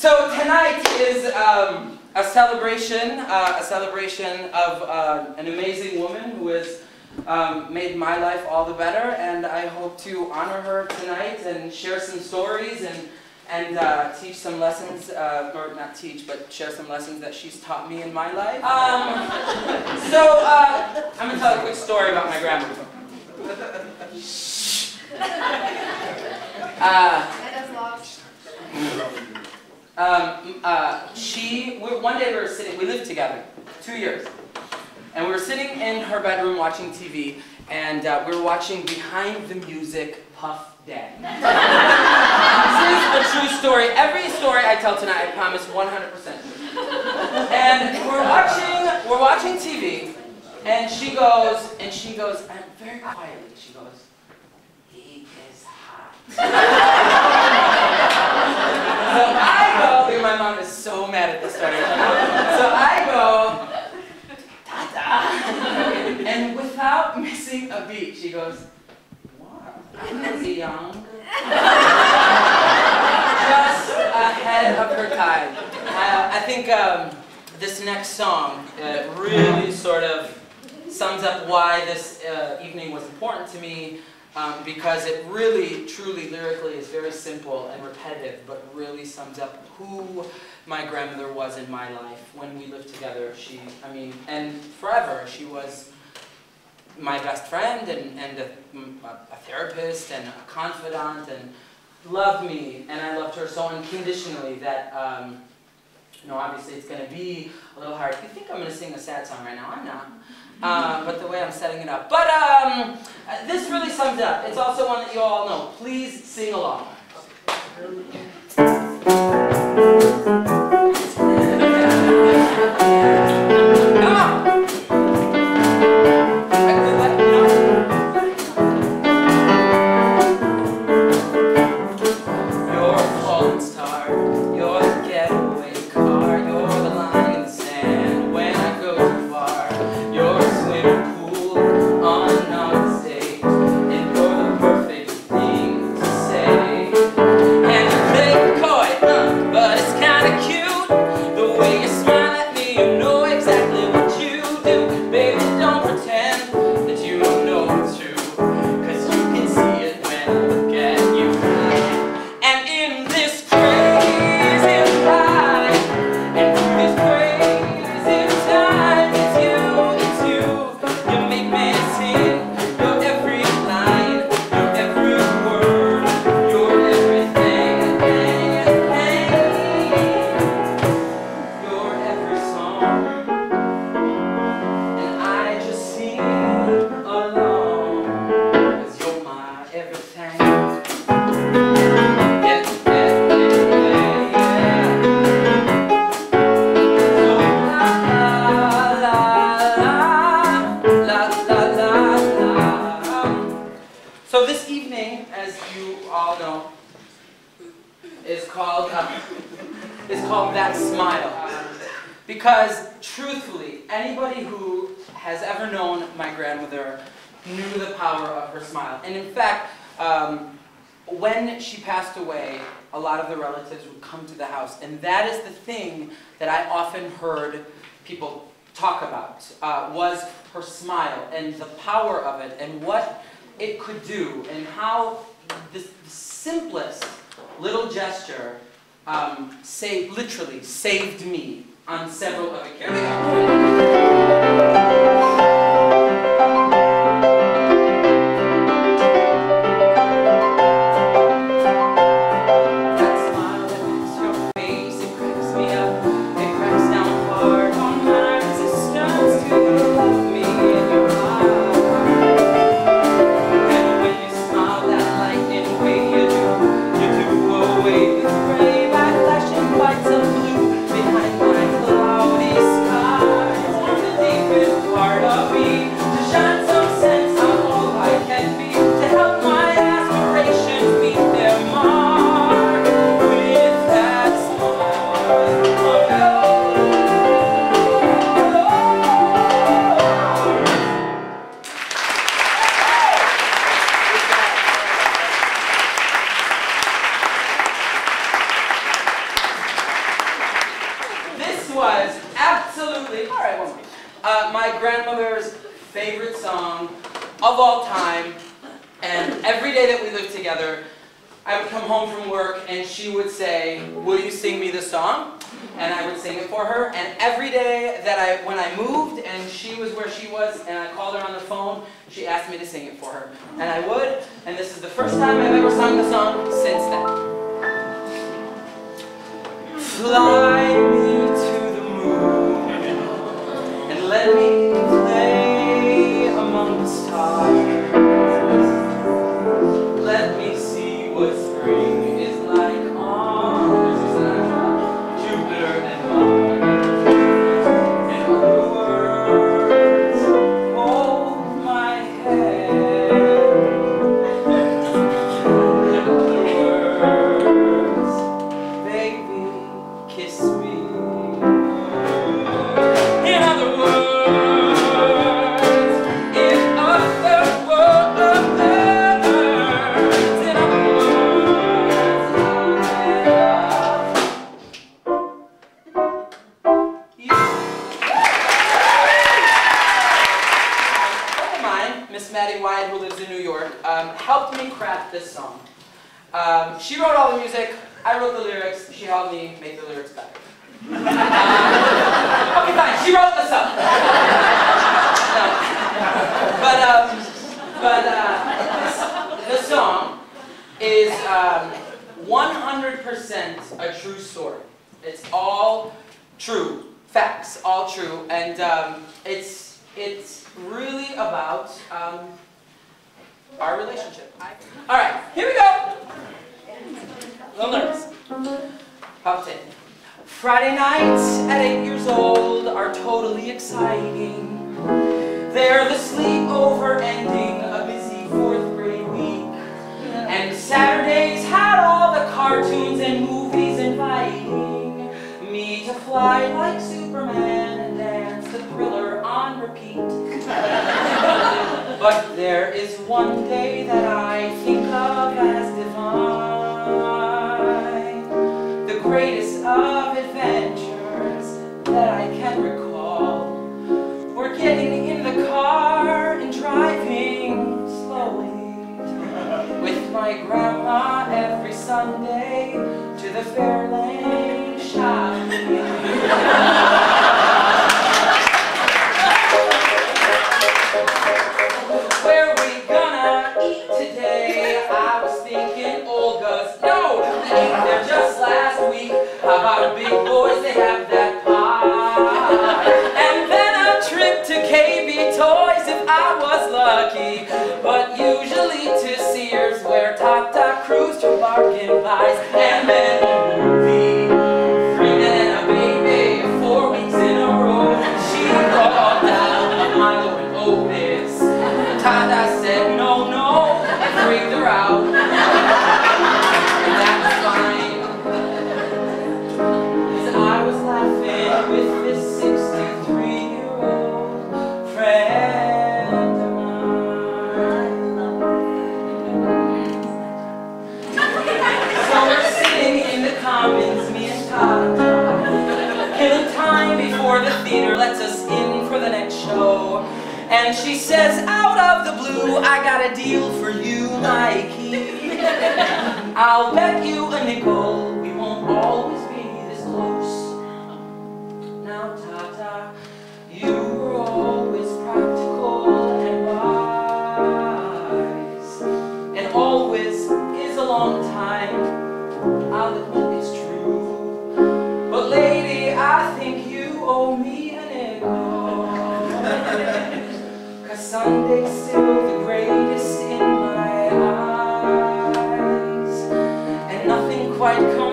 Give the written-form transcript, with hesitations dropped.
So tonight is a celebration of an amazing woman who has made my life all the better, and I hope to honor her tonight and share some stories and teach some lessons, or not teach, but share some lessons that she's taught me in my life. I'm going to tell a quick story about my grandmother. One day we were sitting, we lived together, 2 years, and we were sitting in her bedroom watching TV, and we were watching Behind the Music, Puff Daddy. This is a true story. Every story I tell tonight, I promise 100%. And we're watching TV, and she goes, and very quietly, she goes, "He is hot." So I go, my mom is so mad at this story. So I go, "Tata," and without missing a beat, she goes, "What? Was he young?" Just ahead of her time. I think this next song really sort of sums up why this evening was important to me, because it really, truly, lyrically is very simple and repetitive, but really sums up who my grandmother was in my life. When we lived together, and forever, she was my best friend and a therapist and a confidant, and loved me, and I loved her so unconditionally that, obviously it's going to be a little hard. You think I'm going to sing a sad song right now? I'm not. But the way I'm setting it up. But this really sums it up. It's also one that you all know. Please sing along. Come on! You're a falling star. You're the getaway car. You're the line in the sand when I go too far. You're a swimming pool on an honest day, and you're the perfect thing to say. And you play coy, but it's kinda cute. The way you smile at me, you know exactly what you do. Baby, don't pretend that you don't know it's true, 'cause you can see it when I look at you. And in this crazy ride, and through this crazy time, it's you. You make me sing your every line, your every word, your everything, your every song. And I just sing along, 'cause you're my everything. Yeah, yeah, yeah, yeah. So this evening, as you all know, is called That Smile. Because truthfully, anybody who has ever known my grandmother knew the power of her smile. And in fact, when she passed away, a lot of the relatives would come to the house, and that is the thing that I often heard people talk about, was her smile and the power of it and what it could do, and how the simplest little gesture literally saved me on several of occasions. Flashing lights of blue behind my cloudy skies. My grandmother's favorite song of all time, and every day that we lived together, I would come home from work and she would say, "Will you sing me the song?" And I would sing it for her. And every day that when I moved and she was where she was and I called her on the phone, she asked me to sing it for her. And I would, and this is the first time I've ever sung the song since then. Fly me to the moon and let me play among the stars. Let me see what spring is like on Jupiter and Mars. In other words, hold my hand. In other words, baby, kiss me. In other words, in other words, in other words, Miss Maddie Wyatt, who lives in New York, helped me craft this song. She wrote all the music, I wrote the lyrics, she helped me make the lyrics better. Okay, fine, she wrote the song. No. The song is 100% a true story. It's all true, facts, all true, and it's really about our relationship. All right, here we go. A little nervous. Popped in. Friday nights at 8 years old are totally exciting. They're the sleepover ending a busy 4th grade week. And Saturdays had all the cartoons and movies inviting me to fly like Superman and dance the Thriller on repeat. But there is one day that I think of as divine, the greatest of adventures that I can recall. We're getting in the car and driving slowly with my grandma every Sunday to the Fairlane shopping. Where we gonna eat today? I was thinking Olga's. No, they ate there just last week. How about Big Boys? They have that pie. And then a trip to KB Toys if I was lucky. But usually to Sears where Tata cruised for bargain buys. And then a movie, Freeman and a baby, 4 weeks in a row. She brought down a Milo and Otis. Tata said no, no, and freaked her out. And that was fine. Cause I was laughing with this 63-year-old friend of mine. So we're sitting in the Commons, me and Tata, killing time before the theater lets us in for the next show. And she says, out of the blue, I got a deal for you, Mikey. I'll bet you a nickel we won't always be this close. Now, Tata, you were always practical and wise. And always is a long time, I'll admit it's true. But lady, I think you owe me a nickel. Sunday's still the greatest in my eyes, and nothing quite comes